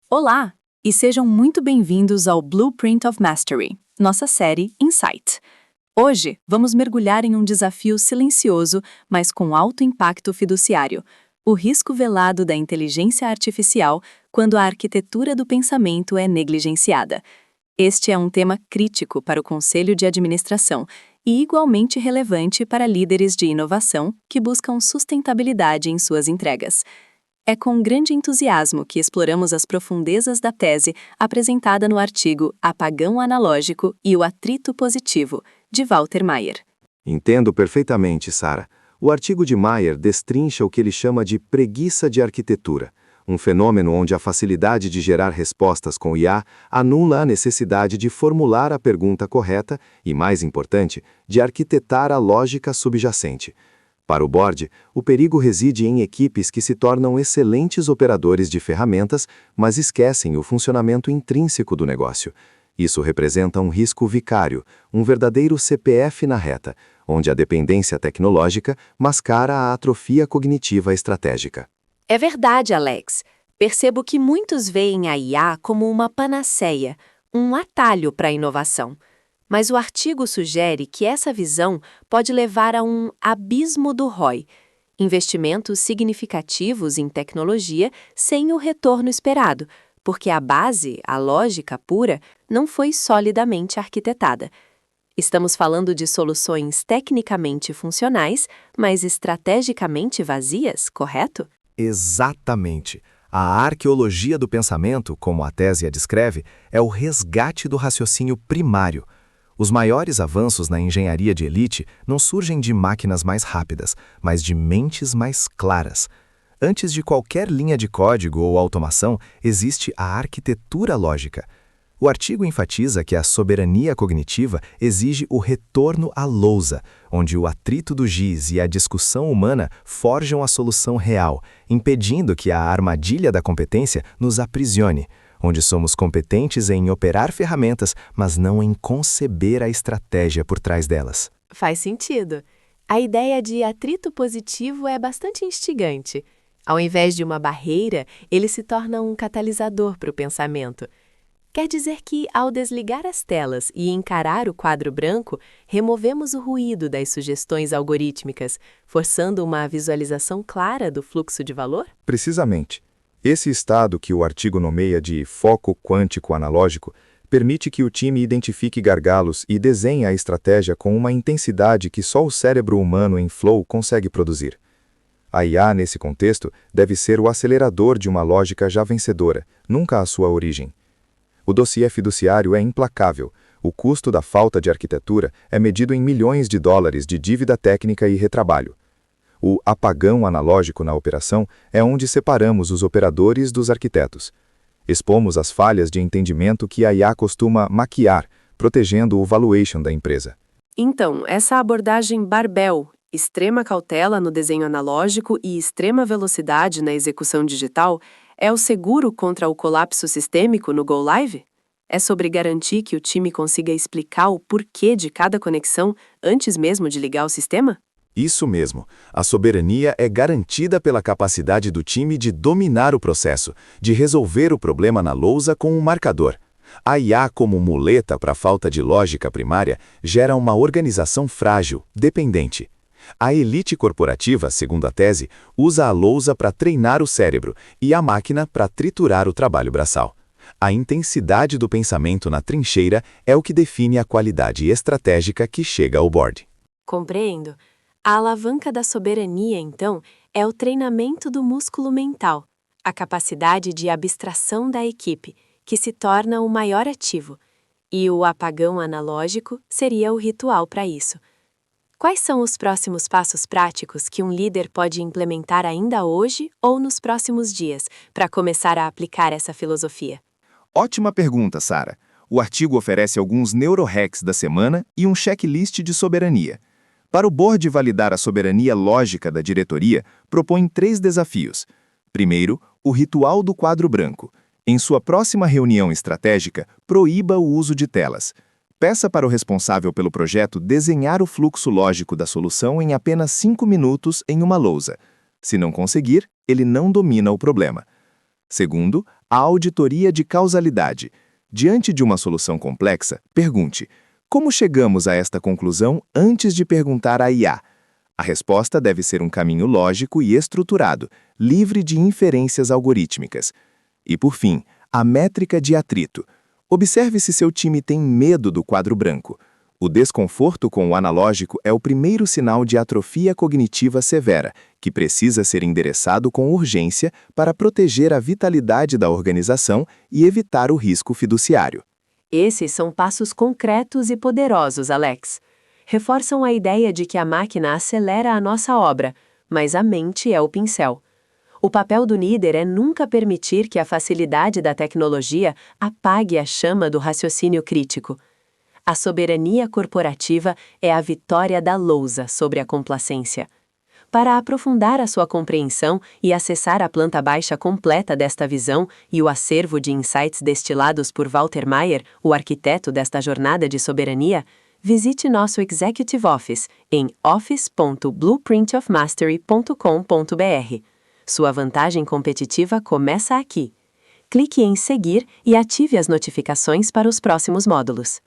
Olá, e sejam muito bem-vindos ao Blueprint of Mastery, nossa série Insight. Hoje, vamos mergulhar em um desafio silencioso, mas com alto impacto fiduciário: o risco velado da inteligência artificial quando a arquitetura do pensamento é negligenciada. Este é um tema crítico para o Conselho de Administração e igualmente relevante para líderes de inovação que buscam sustentabilidade em suas entregas. É com grande entusiasmo que exploramos as profundezas da tese apresentada no artigo Apagão Analógico e o Atrito Positivo, de Walter Maier. Entendo perfeitamente, Sara. O artigo de Maier destrincha o que ele chama de preguiça de arquitetura, um fenômeno onde a facilidade de gerar respostas com IA anula a necessidade de formular a pergunta correta e, mais importante, de arquitetar a lógica subjacente. Para o board, o perigo reside em equipes que se tornam excelentes operadores de ferramentas, mas esquecem o funcionamento intrínseco do negócio. Isso representa um risco vicário, um verdadeiro CPF na reta, onde a dependência tecnológica mascara a atrofia cognitiva estratégica. É verdade, Alex. Percebo que muitos veem a IA como uma panaceia, um atalho para a inovação. Mas o artigo sugere que essa visão pode levar a um abismo do ROI, investimentos significativos em tecnologia sem o retorno esperado, porque a base, a lógica pura, não foi solidamente arquitetada. Estamos falando de soluções tecnicamente funcionais, mas estrategicamente vazias, correto? Exatamente. A arqueologia do pensamento, como a tese a descreve, é o resgate do raciocínio primário. Os maiores avanços na engenharia de elite não surgem de máquinas mais rápidas, mas de mentes mais claras. Antes de qualquer linha de código ou automação, existe a arquitetura lógica. O artigo enfatiza que a soberania cognitiva exige o retorno à lousa, onde o atrito do giz e a discussão humana forjam a solução real, impedindo que a armadilha da competência nos aprisione, onde somos competentes em operar ferramentas, mas não em conceber a estratégia por trás delas. Faz sentido. A ideia de atrito positivo é bastante instigante. Ao invés de uma barreira, ele se torna um catalisador para o pensamento. Quer dizer que, ao desligar as telas e encarar o quadro branco, removemos o ruído das sugestões algorítmicas, forçando uma visualização clara do fluxo de valor? Precisamente. Esse estado que o artigo nomeia de foco quântico analógico permite que o time identifique gargalos e desenhe a estratégia com uma intensidade que só o cérebro humano em flow consegue produzir. A IA, nesse contexto, deve ser o acelerador de uma lógica já vencedora, nunca a sua origem. O dossiê fiduciário é implacável. O custo da falta de arquitetura é medido em milhões de dólares de dívida técnica e retrabalho. O apagão analógico na operação é onde separamos os operadores dos arquitetos. Expomos as falhas de entendimento que a IA costuma maquiar, protegendo o valuation da empresa. Então, essa abordagem barbell, extrema cautela no desenho analógico e extrema velocidade na execução digital, é o seguro contra o colapso sistêmico no Go Live? É sobre garantir que o time consiga explicar o porquê de cada conexão antes mesmo de ligar o sistema? Isso mesmo. A soberania é garantida pela capacidade do time de dominar o processo, de resolver o problema na lousa com um marcador. A IA como muleta para a falta de lógica primária gera uma organização frágil, dependente. A elite corporativa, segundo a tese, usa a lousa para treinar o cérebro e a máquina para triturar o trabalho braçal. A intensidade do pensamento na trincheira é o que define a qualidade estratégica que chega ao board. Compreendo. A alavanca da soberania, então, é o treinamento do músculo mental, a capacidade de abstração da equipe, que se torna o maior ativo, e o apagão analógico seria o ritual para isso. Quais são os próximos passos práticos que um líder pode implementar ainda hoje ou nos próximos dias para começar a aplicar essa filosofia? Ótima pergunta, Sara. O artigo oferece alguns neurohacks da semana e um checklist de soberania. Para o board validar a soberania lógica da diretoria, propõe 3 desafios. Primeiro, o ritual do quadro branco. Em sua próxima reunião estratégica, proíba o uso de telas. Peça para o responsável pelo projeto desenhar o fluxo lógico da solução em apenas 5 minutos em uma lousa. Se não conseguir, ele não domina o problema. Segundo, A auditoria de causalidade. Diante de uma solução complexa, pergunte: como chegamos a esta conclusão antes de perguntar à IA? A resposta deve ser um caminho lógico e estruturado, livre de inferências algorítmicas. E, por fim, a métrica de atrito. Observe se seu time tem medo do quadro branco. O desconforto com o analógico é o primeiro sinal de atrofia cognitiva severa, que precisa ser endereçado com urgência para proteger a vitalidade da organização e evitar o risco fiduciário. Esses são passos concretos e poderosos, Alex. Reforçam a ideia de que a máquina acelera a nossa obra, mas a mente é o pincel. O papel do líder é nunca permitir que a facilidade da tecnologia apague a chama do raciocínio crítico. A soberania corporativa é a vitória da lousa sobre a complacência. Para aprofundar a sua compreensão e acessar a planta baixa completa desta visão e o acervo de insights destilados por Walter Mayer, o arquiteto desta jornada de soberania, visite nosso Executive Office em office.blueprintofmastery.com.br. Sua vantagem competitiva começa aqui. Clique em seguir e ative as notificações para os próximos módulos.